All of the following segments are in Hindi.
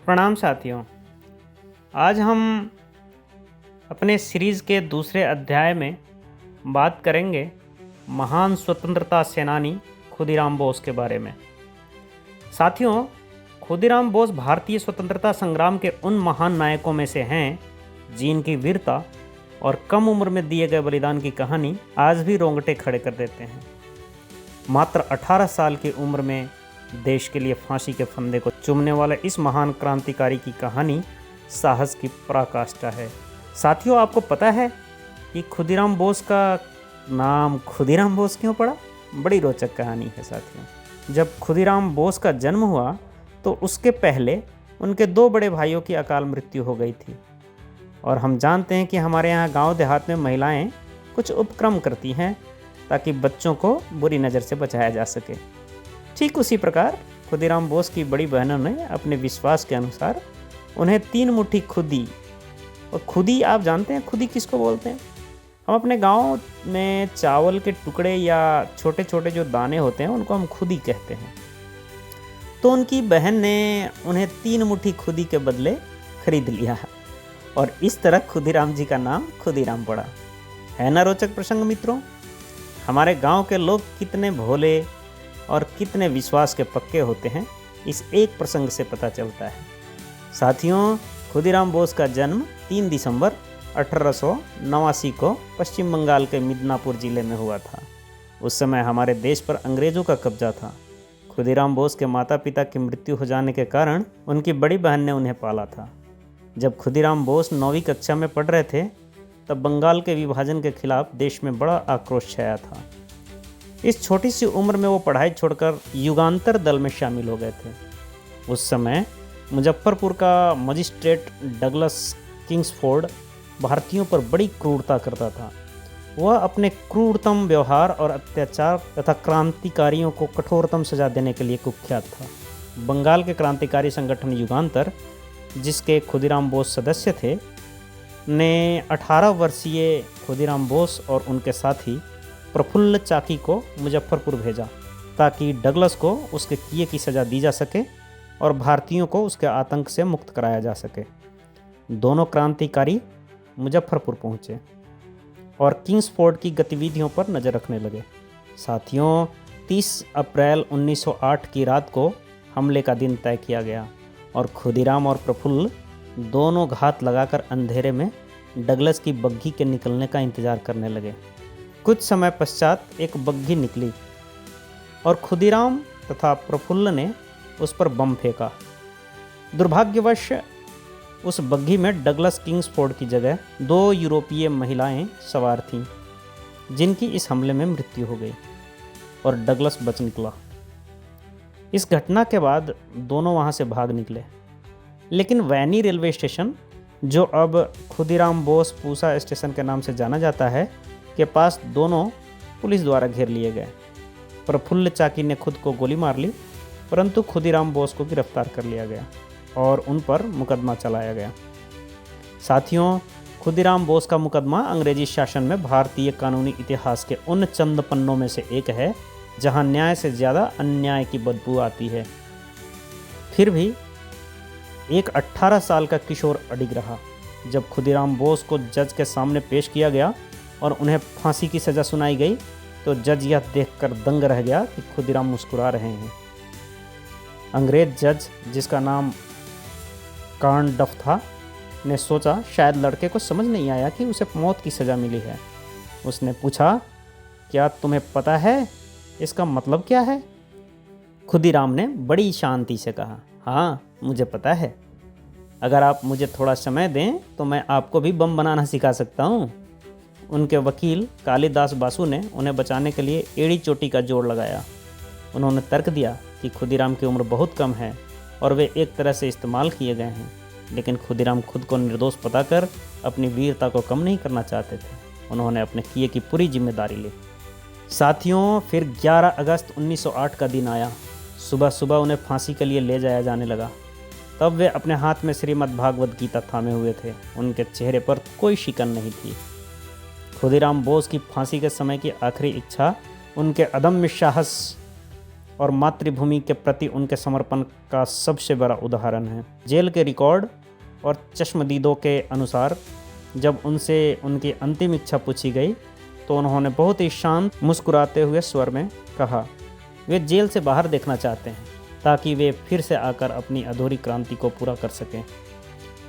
प्रणाम साथियों। आज हम अपने सीरीज़ के दूसरे अध्याय में बात करेंगे महान स्वतंत्रता सेनानी खुदीराम बोस के बारे में। साथियों, खुदीराम बोस भारतीय स्वतंत्रता संग्राम के उन महान नायकों में से हैं जिनकी वीरता और कम उम्र में दिए गए बलिदान की कहानी आज भी रोंगटे खड़े कर देते हैं। मात्र 18 साल की उम्र में देश के लिए फांसी के फंदे को चूमने वाले इस महान क्रांतिकारी की कहानी साहस की पराकाष्ठा है। साथियों, आपको पता है कि खुदीराम बोस का नाम खुदीराम बोस क्यों पड़ा? बड़ी रोचक कहानी है साथियों। जब खुदीराम बोस का जन्म हुआ तो उसके पहले उनके दो बड़े भाइयों की अकाल मृत्यु हो गई थी। और हम जानते हैं कि हमारे यहाँ गांव देहात में महिलाएं कुछ उपक्रम करती हैं ताकि बच्चों को बुरी नज़र से बचाया जा सके। ठीक उसी प्रकार खुदीराम बोस की बड़ी बहनों ने अपने विश्वास के अनुसार उन्हें 3 मुट्ठी खुदी, और खुदी आप जानते हैं खुदी किसको बोलते हैं? हम अपने गांव में चावल के टुकड़े या छोटे छोटे जो दाने होते हैं उनको हम खुदी कहते हैं। तो उनकी बहन ने उन्हें 3 मुट्ठी खुदी के बदले खरीद लिया और इस तरह खुदीराम जी का नाम खुदीराम पड़ा। है ना रोचक प्रसंग मित्रों? हमारे गांव के लोग कितने भोले और कितने विश्वास के पक्के होते हैं इस एक प्रसंग से पता चलता है। साथियों, खुदीराम बोस का जन्म 3 दिसंबर 1889 को पश्चिम बंगाल के मिदनापुर जिले में हुआ था। उस समय हमारे देश पर अंग्रेज़ों का कब्जा था। खुदीराम बोस के माता पिता की मृत्यु हो जाने के कारण उनकी बड़ी बहन ने उन्हें पाला था। जब खुदीराम बोस 9वीं कक्षा में पढ़ रहे थे तब बंगाल के विभाजन के खिलाफ देश में बड़ा आक्रोश छाया था। इस छोटी सी उम्र में वो पढ़ाई छोड़कर युगांतर दल में शामिल हो गए थे। उस समय मुजफ्फरपुर का मजिस्ट्रेट डगलस किंग्सफोर्ड भारतीयों पर बड़ी क्रूरता करता था। वह अपने क्रूरतम व्यवहार और अत्याचार तथा क्रांतिकारियों को कठोरतम सजा देने के लिए कुख्यात था। बंगाल के क्रांतिकारी संगठन युगांतर, जिसके खुदीराम बोस सदस्य थे, ने 18 वर्षीय खुदीराम बोस और उनके साथी प्रफुल्ल चाकी को मुजफ्फरपुर भेजा ताकि डगलस को उसके किए की सज़ा दी जा सके और भारतीयों को उसके आतंक से मुक्त कराया जा सके। दोनों क्रांतिकारी मुजफ्फरपुर पहुँचे और किंग्सफोर्ड की गतिविधियों पर नज़र रखने लगे। साथियों, 30 अप्रैल 1908 की रात को हमले का दिन तय किया गया और खुदीराम और प्रफुल्ल दोनों घात लगाकर अंधेरे में डगलस की बग्घी के निकलने का इंतज़ार करने लगे। कुछ समय पश्चात एक बग्घी निकली और खुदीराम तथा प्रफुल्ल ने उस पर बम फेंका। दुर्भाग्यवश उस बग्घी में डगलस किंग्सफोर्ड की जगह 2 यूरोपीय महिलाएं सवार थीं, जिनकी इस हमले में मृत्यु हो गई और डगलस बच निकला। इस घटना के बाद दोनों वहां से भाग निकले, लेकिन वैनी रेलवे स्टेशन, जो अब खुदीराम बोस पूसा स्टेशन के नाम से जाना जाता है, के पास दोनों पुलिस द्वारा घेर लिए गए। प्रफुल्ल चाकी ने खुद को गोली मार ली, परंतु खुदीराम बोस को गिरफ्तार कर लिया गया और उन पर मुकदमा चलाया गया। साथियों, खुदीराम बोस का मुकदमा अंग्रेजी शासन में भारतीय कानूनी इतिहास के उन चंद पन्नों में से एक है जहां न्याय से ज़्यादा अन्याय की बदबू आती है। फिर भी एक 18 साल का किशोर अडिग रहा। जब खुदीराम बोस को जज के सामने पेश किया गया और उन्हें फांसी की सज़ा सुनाई गई तो जज यह देखकर दंग रह गया कि खुदीराम मुस्कुरा रहे हैं। अंग्रेज जज, जिसका नाम कार्न डफ था, ने सोचा शायद लड़के को समझ नहीं आया कि उसे मौत की सज़ा मिली है। उसने पूछा, क्या तुम्हें पता है इसका मतलब क्या है? खुदीराम ने बड़ी शांति से कहा, हाँ मुझे पता है। अगर आप मुझे थोड़ा समय दें तो मैं आपको भी बम बनाना सिखा सकता हूँ। उनके वकील कालिदास बासु ने उन्हें बचाने के लिए एड़ी चोटी का जोड़ लगाया। उन्होंने तर्क दिया कि खुदीराम की उम्र बहुत कम है और वे एक तरह से इस्तेमाल किए गए हैं, लेकिन खुदीराम खुद को निर्दोष बताकर अपनी वीरता को कम नहीं करना चाहते थे। उन्होंने अपने किए की पूरी जिम्मेदारी ली। साथियों, फिर 11 अगस्त 1908 का दिन आया। सुबह सुबह उन्हें फांसी के लिए ले जाया जाने लगा। तब वे अपने हाथ में श्रीमद् भागवत गीता थामे हुए थे। उनके चेहरे पर कोई शिकन नहीं थी। खुदीराम बोस की फांसी के समय की आखिरी इच्छा उनके अदम्य साहस और मातृभूमि के प्रति उनके समर्पण का सबसे बड़ा उदाहरण है। जेल के रिकॉर्ड और चश्मदीदों के अनुसार जब उनसे उनकी अंतिम इच्छा पूछी गई तो उन्होंने बहुत ही शांत मुस्कुराते हुए स्वर में कहा, वे जेल से बाहर देखना चाहते हैं ताकि वे फिर से आकर अपनी अधूरी क्रांति को पूरा कर सकें।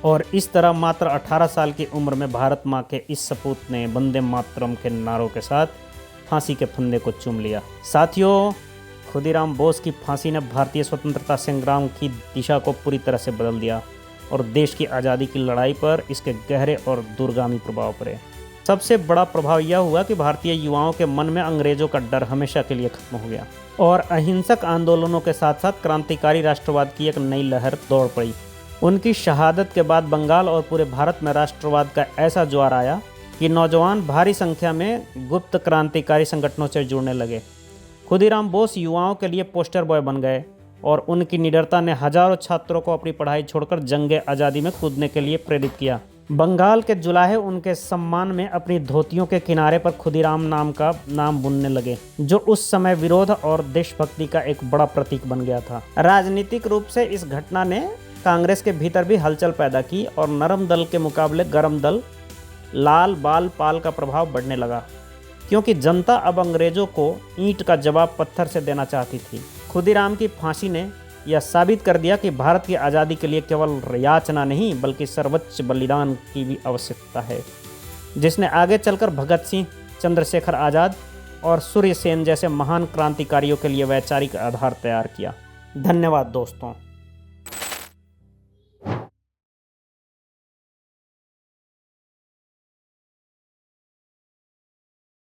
और इस तरह मात्र 18 साल की उम्र में भारत माँ के इस सपूत ने वंदे मातरम के नारों के साथ फांसी के फंदे को चूम लिया। साथियों, खुदीराम बोस की फांसी ने भारतीय स्वतंत्रता संग्राम की दिशा को पूरी तरह से बदल दिया और देश की आज़ादी की लड़ाई पर इसके गहरे और दूरगामी प्रभाव पड़े। सबसे बड़ा प्रभाव यह हुआ कि भारतीय युवाओं के मन में अंग्रेजों का डर हमेशा के लिए खत्म हो गया और अहिंसक आंदोलनों के साथ साथ क्रांतिकारी राष्ट्रवाद की एक नई लहर दौड़ पड़ी। उनकी शहादत के बाद बंगाल और पूरे भारत में राष्ट्रवाद का ऐसा ज्वार आया कि नौजवान भारी संख्या में गुप्त क्रांतिकारी संगठनों से जुड़ने लगे। खुदीराम बोस युवाओं के लिए पोस्टर बॉय बन गए और उनकी निडरता ने हजारों छात्रों को अपनी पढ़ाई छोड़कर जंगे आज़ादी में कूदने के लिए प्रेरित किया। बंगाल के जुलाहे उनके सम्मान में अपनी धोतियों के किनारे पर खुदीराम नाम का नाम बुनने लगे, जो उस समय विरोध और देशभक्ति का एक बड़ा प्रतीक बन गया था। राजनीतिक रूप से इस घटना ने कांग्रेस के भीतर भी हलचल पैदा की और नरम दल के मुकाबले गरम दल लाल बाल पाल का प्रभाव बढ़ने लगा, क्योंकि जनता अब अंग्रेजों को ईंट का जवाब पत्थर से देना चाहती थी। खुदीराम की फांसी ने यह साबित कर दिया कि भारत की आज़ादी के लिए केवल याचना नहीं बल्कि सर्वोच्च बलिदान की भी आवश्यकता है, जिसने आगे चलकर भगत सिंह, चंद्रशेखर आज़ाद और सूर्य सेन जैसे महान क्रांतिकारियों के लिए वैचारिक आधार तैयार किया। धन्यवाद दोस्तों।